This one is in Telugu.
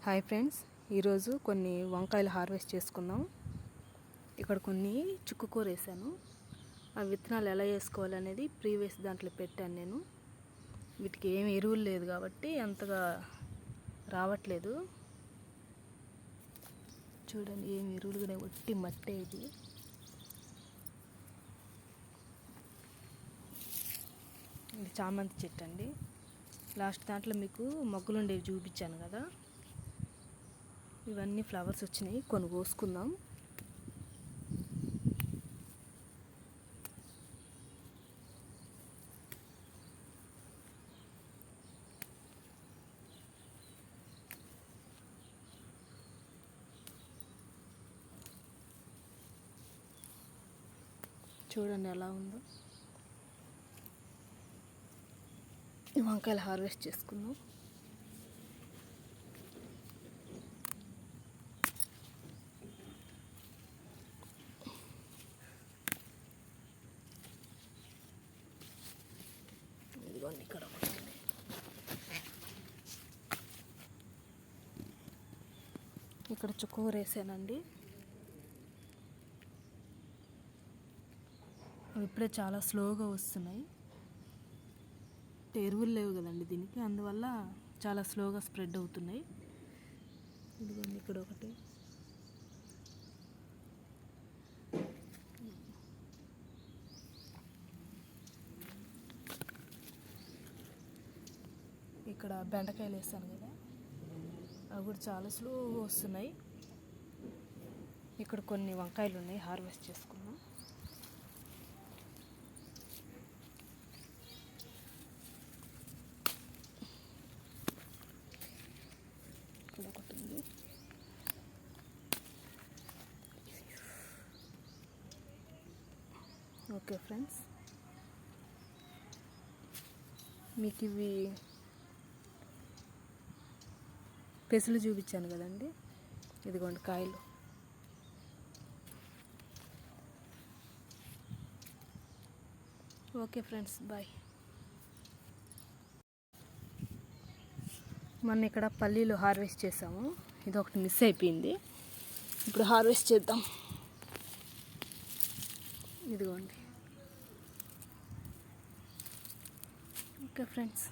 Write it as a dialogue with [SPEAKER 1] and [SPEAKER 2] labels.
[SPEAKER 1] హాయ్ ఫ్రెండ్స్, ఈరోజు కొన్ని వంకాయలు హార్వెస్ట్ చేసుకుందాం. ఇక్కడ కొన్ని చుక్కకూర వేసాను. ఆ విత్తనాలు ఎలా వేసుకోవాలనేది ప్రీవియస్ దాంట్లో పెట్టాను నేను. వీటికి ఏమి ఎరువులు లేదు కాబట్టి అంతగా రావట్లేదు. చూడండి, ఏమి ఎరువులు కూడా ఒట్టి మట్టే. ఇది చామంతి చెట్టు అండి. లాస్ట్ దాంట్లో మీకు మొగ్గలు ఉండేవి చూపించాను కదా, ఇవన్నీ ఫ్లవర్స్ వచ్చినాయి. కొన్ని కోసుకుందాం. చూడండి ఎలా ఉందో. ఈ వంకాయలు హార్వెస్ట్ చేసుకుందాం. ఇదిగోండి, ఇక్కడ ఇక్కడ చుక్కకూర వేసానండి. అవి ఇప్పుడే చాలా స్లోగా వస్తున్నాయి. ఎరువులు లేవు కదండి దీనికి, అందువల్ల చాలా స్లోగా స్ప్రెడ్ అవుతున్నాయి. ఇదిగోండి, ఇక్కడ ఒకటి. ఇక్కడ బెండకాయలు వేస్తాను కదా, అవి కూడా చాలా స్లోగా వస్తున్నాయి. ఇక్కడ కొన్ని వంకాయలు ఉన్నాయి, హార్వెస్ట్ చేసుకున్నాం. ఇక్కడ ఒకటి ఉంది. ఓకే ఫ్రెండ్స్, మీకు ఇవి పెసులు చూపించాను కదండి. ఇదిగోండి కాయలు. Okay friends, bye. మొన్న ఇక్కడ పల్లీలు హార్వెస్ట్ చేసాము. ఇది ఒకటి మిస్ అయిపోయింది, ఇప్పుడు హార్వెస్ట్ చేద్దాం. ఇదిగోండి. Okay friends.